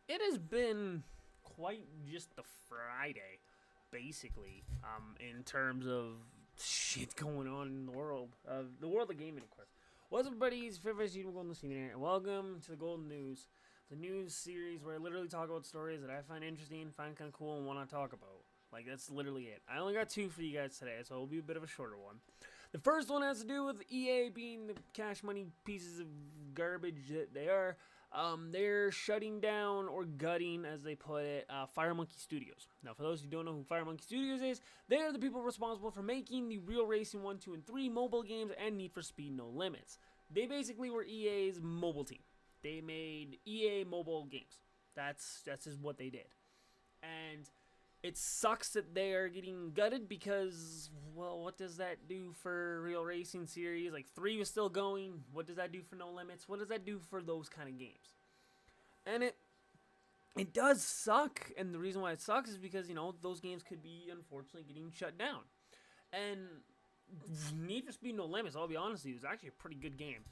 It has been quite just the Friday, basically, in terms of shit going on in the world of gaming, of course. What's up, everybody's favorite YouTuber Gold3n here, and welcome to the Golden News, the news series where I literally talk about stories that I find interesting, find kind of cool, and want to talk about. Like, that's literally it. I only got two for you guys today, so it'll be a bit of a shorter one. The first one has to do with EA being the cash money pieces of garbage that they are. They're shutting down or gutting, as they put it, Fire Monkey Studios. Now, for those who don't know who Fire Monkey Studios is, they are the people responsible for making the Real Racing 1, 2, and 3 mobile games and Need for Speed No Limits. They basically were EA's mobile team. They made EA mobile games. That's just what they did. And it sucks that they are getting gutted because, well, what does that do for Real Racing series? Like, 3 was still going. What does that do for No Limits? What does that do for those kind of games? And it does suck. And the reason why it sucks is because, those games could be, unfortunately, getting shut down. And Need for Speed No Limits, I'll be honest with you, is actually a pretty good game.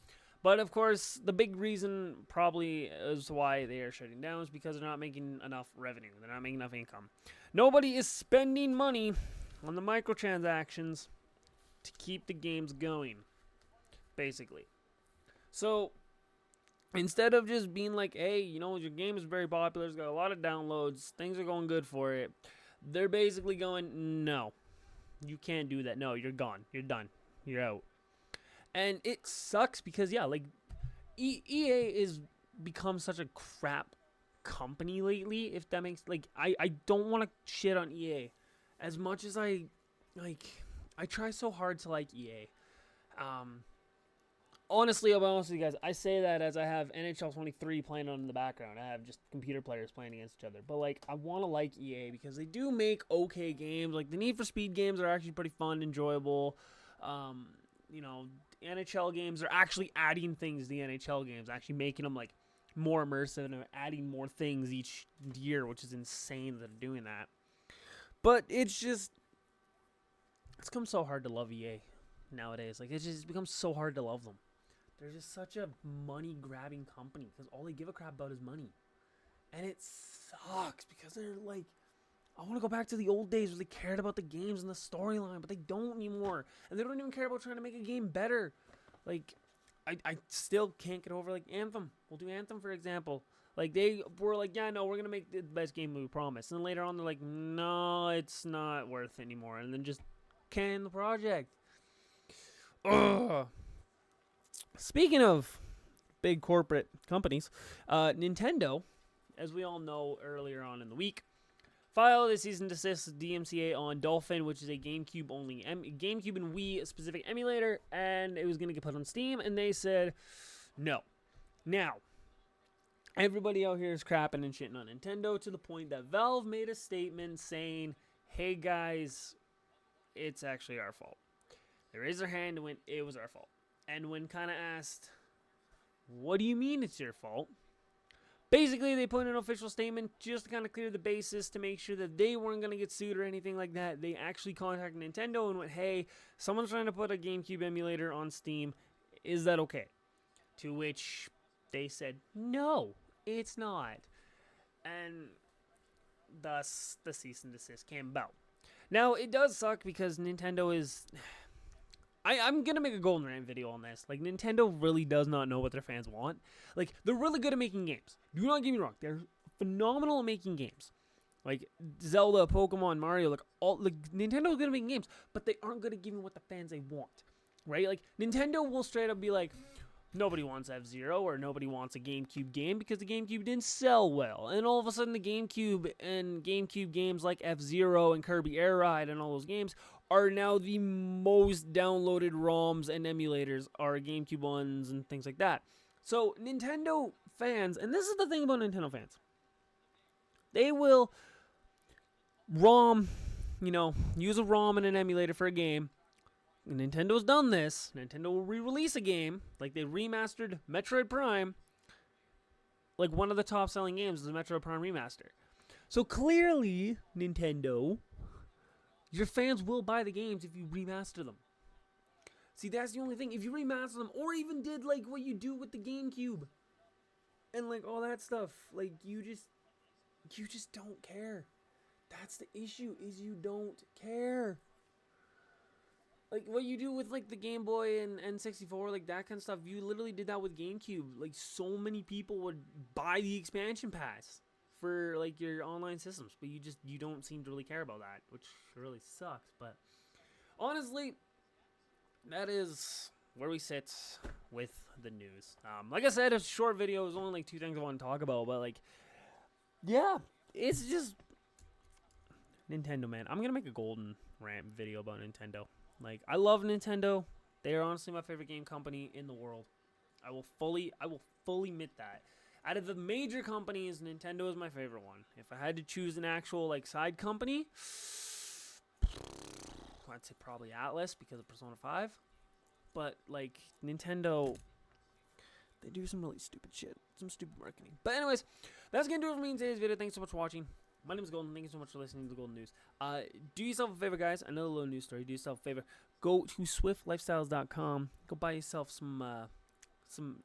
But of course, the big reason probably is why they are shutting down is because they're not making enough revenue. They're not making enough income. Nobody is spending money on the microtransactions to keep the games going, basically. So instead of just being like, hey, your game is very popular, it's got a lot of downloads, things are going good for it, they're basically going, no, you can't do that. No, you're gone. You're done. You're out. And it sucks because, yeah, like, EA is become such a crap company lately, if that makes, like, I don't want to shit on EA. As much as I try so hard to like EA. Honestly, I'll be honest with you guys, I say that as I have NHL 23 playing on in the background. I have just computer players playing against each other. But, like, I want to like EA because they do make okay games. Like, the Need for Speed games are actually pretty fun, enjoyable. NHL games are actually adding things to the NHL games, actually making them, like, more immersive and adding more things each year, which is insane that they're doing that. But it's become so hard to love EA nowadays. Like, it's just become so hard to love them. They're just such a money-grabbing company because all they give a crap about is money. And it sucks because they're like, I want to go back to the old days where they cared about the games and the storyline, but they don't anymore. And they don't even care about trying to make a game better. Like, I still can't get over, like, Anthem. We'll do Anthem, for example. Like, they were like, yeah, no, we're going to make the best game we promised. And then later on, they're like, no, it's not worth it anymore. And then just can the project. Ugh. Speaking of big corporate companies, Nintendo, as we all know earlier on in the week, filed a cease and desist DMCA on Dolphin, which is a GameCube only, GameCube and Wii specific emulator, and it was going to get put on Steam, and they said no. Now, everybody out here is crapping and shitting on Nintendo to the point that Valve made a statement saying, hey guys, it's actually our fault. They raised their hand and went, it was our fault. And when kind of asked, what do you mean it's your fault? Basically, they put in an official statement just to kind of clear the basis to make sure that they weren't going to get sued or anything like that. They actually contacted Nintendo and went, hey, someone's trying to put a GameCube emulator on Steam. Is that okay? To which they said, no, it's not. And thus, the cease and desist came about. Now, it does suck because Nintendo is... I'm going to make a Gold3n video on this. Like, Nintendo really does not know what their fans want. Like, they're really good at making games. Do not get me wrong. They're phenomenal at making games. Like, Zelda, Pokemon, Mario, Nintendo's good at making games, but they aren't good at giving what the fans they want. Right? Like, Nintendo will straight up be like, nobody wants F-Zero or nobody wants a GameCube game because the GameCube didn't sell well. And all of a sudden the GameCube and GameCube games like F-Zero and Kirby Air Ride and all those games are now the most downloaded ROMs and emulators are GameCube ones and things like that. So Nintendo fans, and this is the thing about Nintendo fans, they will use a ROM and an emulator for a game. Nintendo's done this. Nintendo will re-release a game, like they remastered Metroid Prime. Like, one of the top-selling games is the Metroid Prime remaster. So clearly, Nintendo, your fans will buy the games if you remaster them. See, that's the only thing. If you remaster them, or even did like what you do with the GameCube, and like all that stuff, like you just You just don't care. That's the issue, is you don't care. Like, what you do with, like, the Game Boy and N64, like, that kind of stuff, you literally did that with GameCube. Like, so many people would buy the expansion pass for, like, your online systems, but you don't seem to really care about that, which really sucks. But honestly, that is where we sit with the news. Like I said, it's a short video. There's only, like, 2 things I want to talk about, but, like, yeah, it's just Nintendo, man. I'm gonna make a Gold3n rant video about Nintendo. Like, I love Nintendo. They are honestly my favorite game company in the world. I will fully admit that. Out of the major companies, Nintendo is my favorite one. If I had to choose an actual, like, side company, I'd say probably Atlas because of Persona 5. But, like, Nintendo, they do some really stupid shit. Some stupid marketing. But anyways, that's going to do it for me in today's video. Thanks so much for watching. My name is Gold3n. Thank you so much for listening to the Gold3n News. Do yourself a favor, guys. Another little news story. Do yourself a favor. Go to swiftlifestyles.com. Go buy yourself some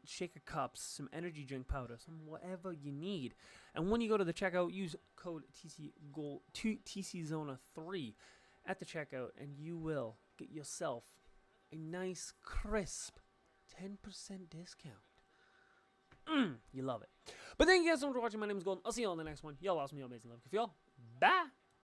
shaker cups, some energy drink powder, some whatever you need. And when you go to the checkout, use code TCZona3 at the checkout, and you will get yourself a nice, crisp 10% discount. You love it. But thank you guys so much for watching. My name is Gold3n. I'll see you all in the next one. Y'all awesome. Y'all amazing. Love you. Y'all. Bye.